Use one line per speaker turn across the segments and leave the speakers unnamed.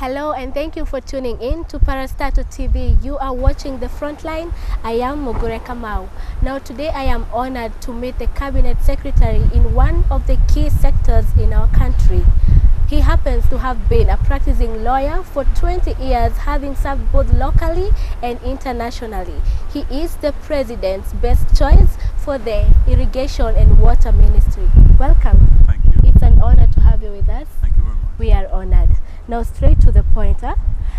Hello and thank you for tuning in to Parastato TV. You are watching The Frontline. I am Mugure Kamau. Now today I am honored to meet the Cabinet Secretary in one of the key sectors in our country. He happens to have been a practicing lawyer for 20 years, having served both locally and internationally. He is the President's best choice for the Irrigation and Water Ministry. Welcome.
Thank you.
It's an honor to have you with us.
Thank you very much.
We are honored. Now straight to the point,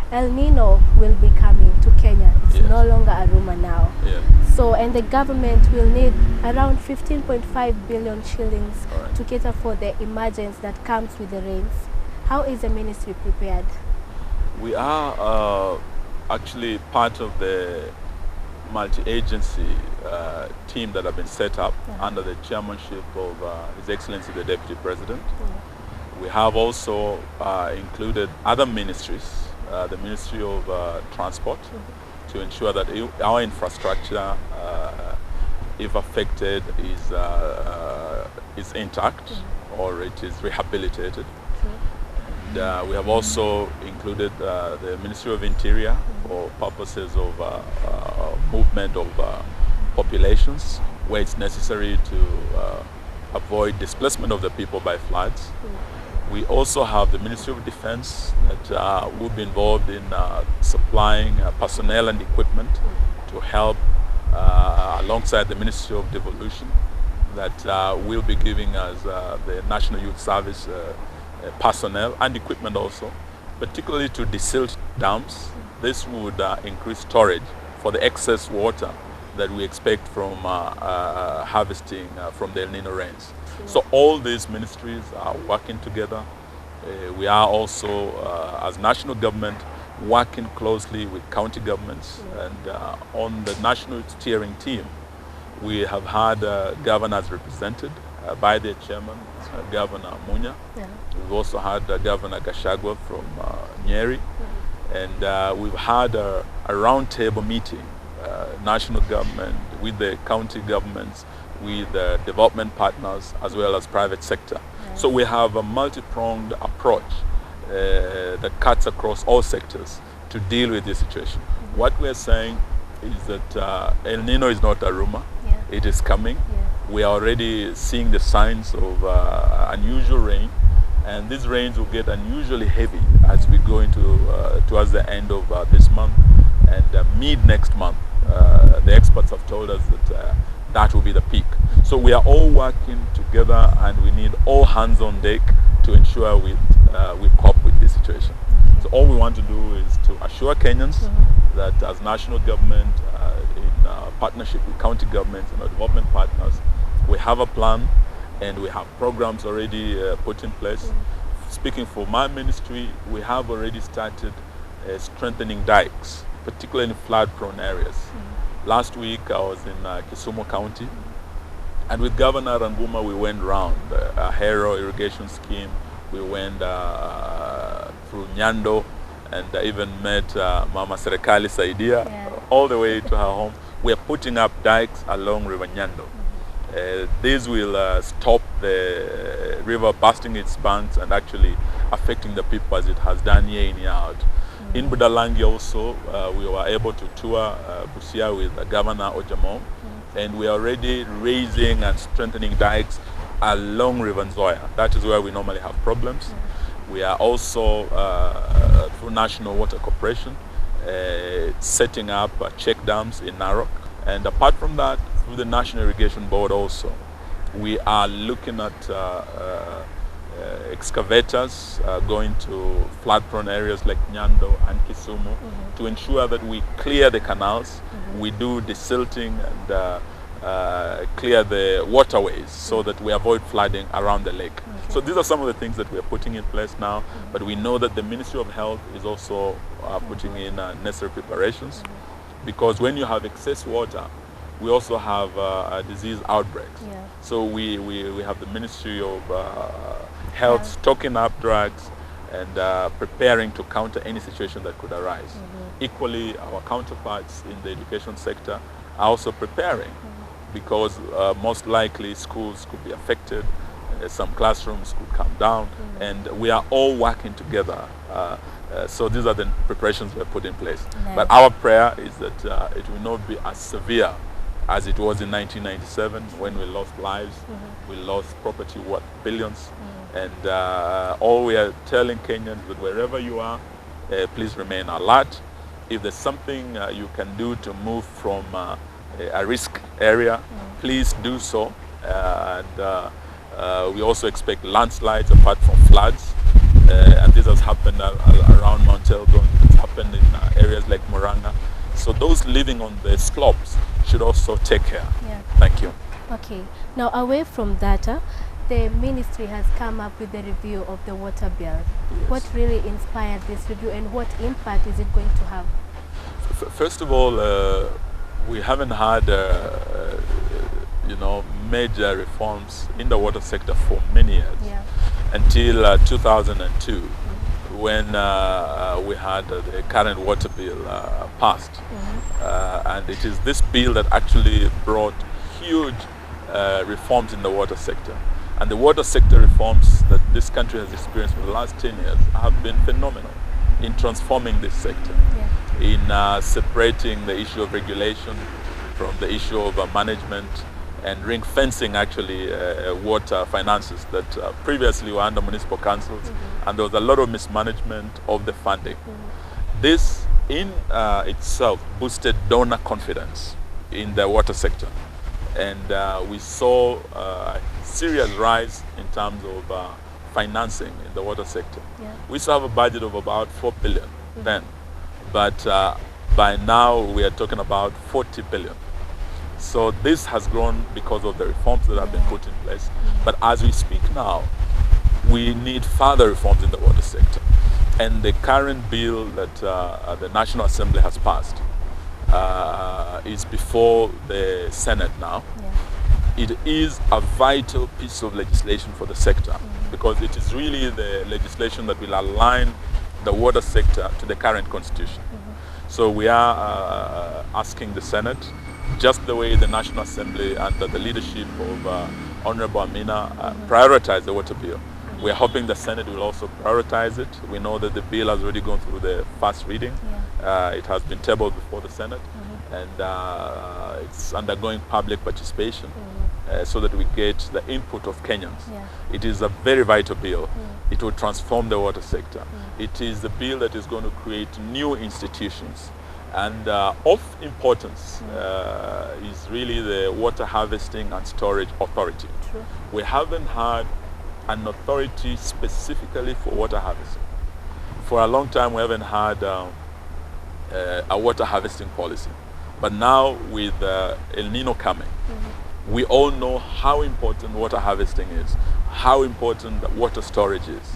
El Nino will be coming to Kenya. It's
Yes.
no longer a rumor now.
Yeah.
So, and the government will need around 15.5 billion shillings
All right.
to cater for the emergence that comes with the rains. How is the ministry prepared?
We are actually part of the multi-agency team that have been set up under the chairmanship of His Excellency the Deputy President. We have also included other ministries, the Ministry of Transport, to ensure that our infrastructure, if affected, is intact or it is rehabilitated. And, we have also included the Ministry of Interior for purposes of movement of populations where it's necessary to avoid displacement of the people by floods. We also have the Ministry of Defense that will be involved in supplying personnel and equipment to help alongside the Ministry of Devolution that will be giving us the National Youth Service personnel and equipment also, particularly to desilt dams. This would increase storage for the excess water that we expect from harvesting from the El Nino rains. So all these ministries are working together. We are also, as national government, working closely with county governments. And on the national steering team, we have had governors represented by their chairman, Governor Munya. We've also had Governor Gashagwa from Nyeri. And we've had a roundtable meeting, national government with the county governments, with development partners as well as private sector. So we have a multi-pronged approach that cuts across all sectors to deal with this situation. What we're saying is that El Nino is not a rumor. It is coming. We are already seeing the signs of unusual rain, and these rains will get unusually heavy as we go into towards the end of this month and mid next month. The experts have told us that that will be the peak. So we are all working together, and we need all hands on deck to ensure we cope with this situation. So all we want to do is to assure Kenyans that as national government, in partnership with county governments and our development partners, we have a plan and we have programs already put in place. Speaking for my ministry, we have already started strengthening dikes, particularly in flood-prone areas. Last week I was in Kisumu County, and with Governor Ranguma we went round a Hero irrigation scheme. We went through Nyando and even met Mama Serikali Saidia all the way to her home. We are putting up dikes along River Nyando. These will stop the river bursting its banks and actually affecting the people as it has done year in, year out. In Budalangi also, we were able to tour Busia with Governor Ojamo, and we are already raising and strengthening dikes along River Nzoia. That is where we normally have problems. We are also, through National Water Corporation, setting up check dams in Narok. And apart from that, through the National Irrigation Board also, we are looking at excavators going to flood-prone areas like Nyando and Kisumu to ensure that we clear the canals, we do desilting and clear the waterways so that we avoid flooding around the lake. So these are some of the things that we are putting in place now, but we know that the Ministry of Health is also putting in necessary preparations, because when you have excess water, we also have disease outbreaks. So we have the Ministry of Health stocking up drugs and preparing to counter any situation that could arise. Equally, our counterparts in the education sector are also preparing, because most likely schools could be affected, some classrooms could come down, and we are all working together So these are the preparations we have put in place.
Nice.
But our prayer is that it will not be as severe as it was in 1997 when we lost lives, we lost property worth billions. And all we are telling Kenyans that wherever you are, please remain alert. If there's something you can do to move from a risk area, please do so. We also expect landslides apart from floods. And this has happened around Mount Elgon. It's happened in areas like Muranga. So those living on the slopes should also take care.
Yeah.
Thank you.
Okay. Now, away from that, the ministry has come up with a review of the water bill.
Yes.
What really inspired this review, and what impact is it going to have?
First of all, we haven't had major reforms in the water sector for many years, until 2002, when we had the current water bill passed. And it is this bill that actually brought huge reforms in the water sector. And the water sector reforms that this country has experienced for the last 10 years have been phenomenal in transforming this sector, in separating the issue of regulation from the issue of management, and ring fencing actually water finances that previously were under municipal councils, and there was a lot of mismanagement of the funding. This in itself boosted donor confidence in the water sector, and we saw a serious rise in terms of financing in the water sector. We used to have a budget of about 4 billion then, but by now we are talking about 40 billion. So this has grown because of the reforms that have been put in place. But as we speak now, we need further reforms in the water sector. And the current bill that the National Assembly has passed is before the Senate now. It is a vital piece of legislation for the sector, because it is really the legislation that will align the water sector to the current constitution. So we are asking the Senate, just the way the National Assembly under the leadership of Honorable Amina prioritize the water bill. We are hoping the Senate will also prioritize it. We know that the bill has already gone through the first reading. It has been tabled before the Senate, and it's undergoing public participation so that we get the input of Kenyans. It is a very vital bill. It will transform the water sector. It is the bill that is going to create new institutions. And of importance is really the Water Harvesting and Storage Authority. We haven't had an authority specifically for water harvesting. For a long time we haven't had a water harvesting policy. But now with El Nino coming, we all know how important water harvesting is, how important water storage is.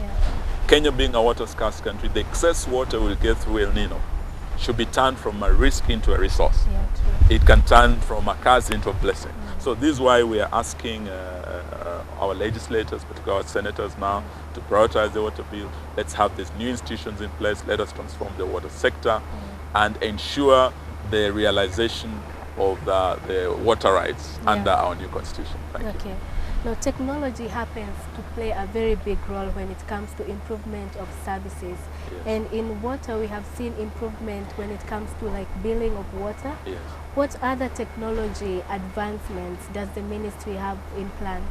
Kenya being a water scarce country, the excess water we'll get through El Nino should be turned from a risk into a resource. It can turn from a curse into a blessing. So this is why we are asking our legislators, particularly our senators now, to prioritize the water bill. Let's have these new institutions in place. Let us transform the water sector and ensure the realization of the water rights under our new constitution. Thank you.
Now, technology happens to play a very big role when it comes to improvement of services. And in water, we have seen improvement when it comes to like billing of water. What other technology advancements does the ministry have in plan?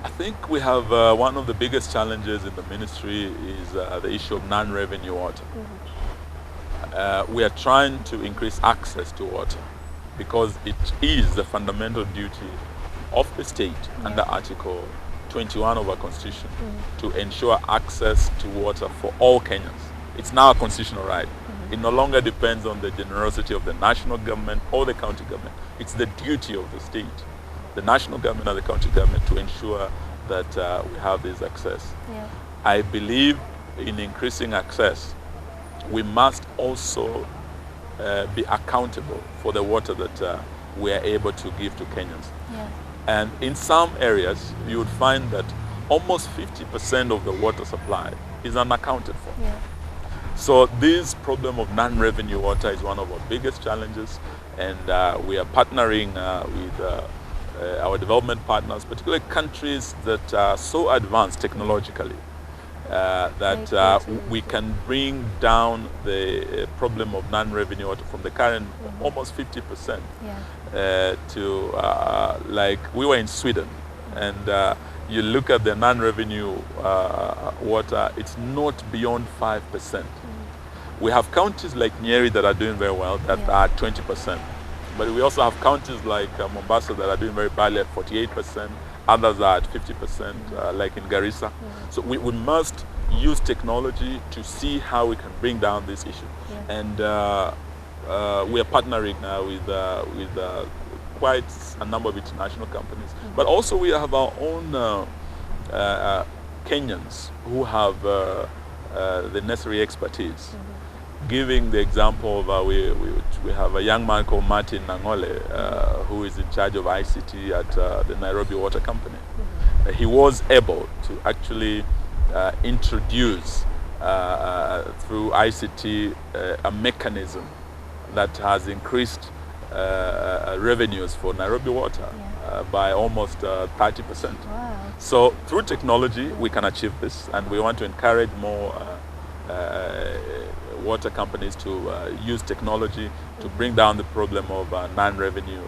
I think we have one of the biggest challenges in the ministry is the issue of non-revenue water. We are trying to increase access to water because it is the fundamental duty of the state under Article 21 of our Constitution to ensure access to water for all Kenyans. It's now a constitutional right. It no longer depends on the generosity of the national government or the county government. It's the duty of the state, the national government and the county government, to ensure that we have this access. I believe in increasing access, we must also be accountable for the water that we are able to give to Kenyans. And in some areas, you would find that almost 50% of the water supply is unaccounted for. So this problem of non-revenue water is one of our biggest challenges, and we are partnering with our development partners, particularly countries that are so advanced technologically, that we can bring down the problem of non-revenue water from the current almost 50% to like we were in Sweden, and you look at the non-revenue water, it's not beyond 5%. We have counties like Nyeri that are doing very well, that are 20%. But we also have counties like Mombasa that are doing very badly at 48%. Others are at 50%, like in Garissa. So we must use technology to see how we can bring down this issue. And we are partnering now with quite a number of international companies. But also we have our own Kenyans who have the necessary expertise. Giving the example of we have a young man called Martin Nangole who is in charge of ICT at the Nairobi Water Company. He was able to actually introduce through ICT a mechanism that has increased revenues for Nairobi Water by almost 30%.
Wow.
So through technology we can achieve this, and we want to encourage more water companies to use technology to bring down the problem of non-revenue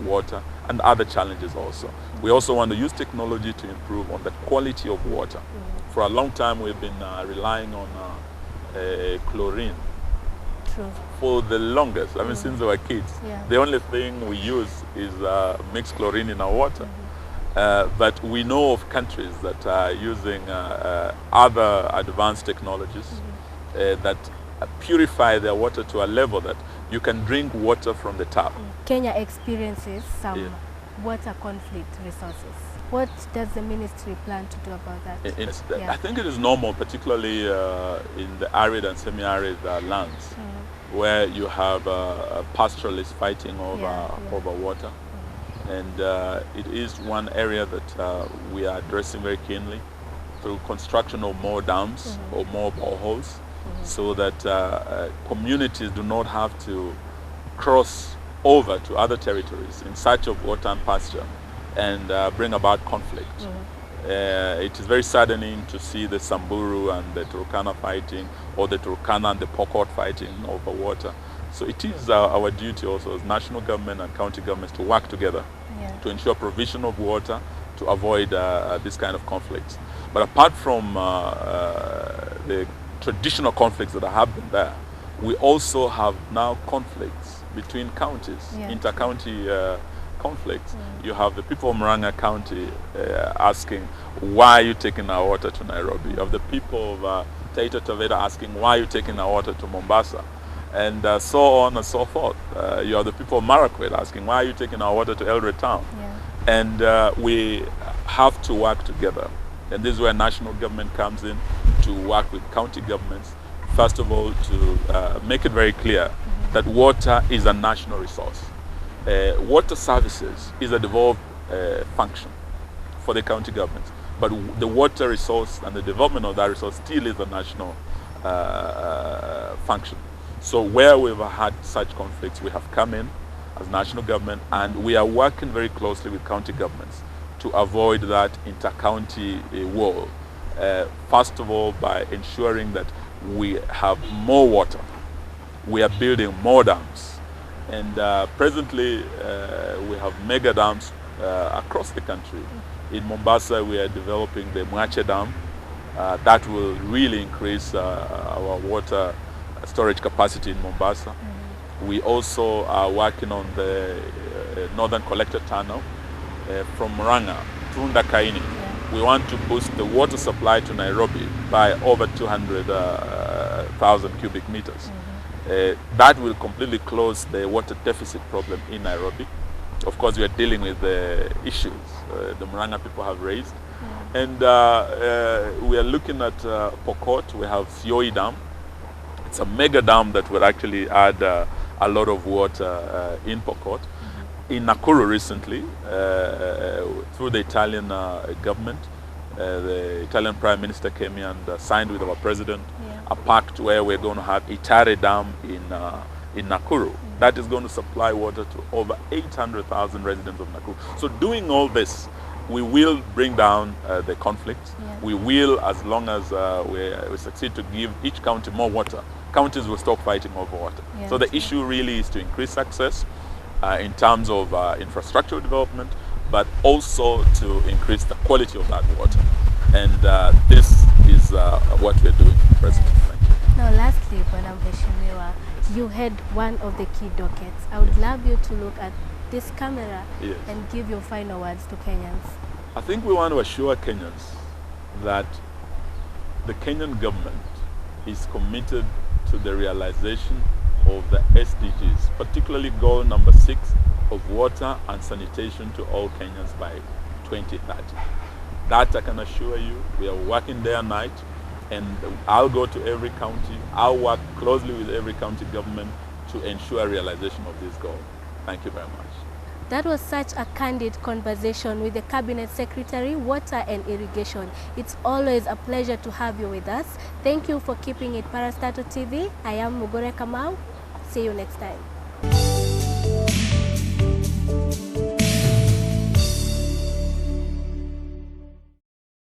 water and other challenges also. We also want to use technology to improve on the quality of water. For a long time we've been relying on chlorine.
True.
For the longest, I mean since we were kids, the only thing we use is mixed chlorine in our water. But we know of countries that are using other advanced technologies that purify their water to a level that you can drink water from the tap.
Kenya experiences some water conflict resources. What does the ministry plan to do about that?
I think it is normal, particularly in the arid and semi-arid lands, where you have pastoralists fighting over water. And it is one area that we are addressing very keenly through construction of more dams or more boreholes, so that communities do not have to cross over to other territories in search of water and pasture and bring about conflict. It is very saddening to see the Samburu and the Turkana fighting, or the Turkana and the Pokot fighting over water. So it is our duty also as national government and county governments to work together to ensure provision of water to avoid this kind of conflicts. But apart from the traditional conflicts that have been there, we also have now conflicts between counties, inter-county conflicts. You have the people of Murang'a County asking, why are you taking our water to Nairobi? You have the people of Taita Taveta asking, why are you taking our water to Mombasa? And so on and so forth. You have the people of Marakwet asking, why are you taking our water to Eldoret Town? And we have to work together. And this is where national government comes in to work with county governments. First of all, to make it very clear that water is a national resource. Water services is a devolved function for the county governments. But the water resource and the development of that resource still is a national function. So where we've had such conflicts, we have come in as national government, and we are working very closely with county governments to avoid that inter-county war. First of all, by ensuring that we have more water. We are building more dams. And presently, we have mega dams across the country. In Mombasa, we are developing the Mwache Dam. That will really increase our water storage capacity in Mombasa. We also are working on the Northern Collector Tunnel from Murang'a to Ndakaini. We want to boost the water supply to Nairobi by over 200,000 cubic meters. That will completely close the water deficit problem in Nairobi. Of course, we are dealing with the issues the Murang'a people have raised. And we are looking at Pokot. We have Sioi Dam. It's a mega dam that will actually add a lot of water in Pokot. In Nakuru recently, through the Italian government, the Italian Prime Minister came here and signed with our president a pact where we're going to have Itare Dam in Nakuru. That is going to supply water to over 800,000 residents of Nakuru. So doing all this we will bring down the conflict.
Yeah.
We will, as long as we succeed to give each county more water, counties will stop fighting over water.
Yeah,
so the issue really is to increase access in terms of infrastructural development, but also to increase the quality of that water. And this is what we're doing, President.
Yes.
Thank you.
Now, lastly, Bwana Mheshimiwa, you had one of the key dockets. I would love you to look at this camera
Yes.
and give your final words to Kenyans.
I think we want to assure Kenyans that the Kenyan government is committed to the realization of the SDGs, particularly goal number 6 of water and sanitation to all Kenyans by 2030. That I can assure you. We are working day and night, and I'll go to every county. I'll work closely with every county government to ensure realization of this goal. Thank you very much.
That was such a candid conversation with the Cabinet Secretary, Water and Irrigation. It's always a pleasure to have you with us. Thank you for keeping it Parastato TV. I am Mugure Kamau. See you next time.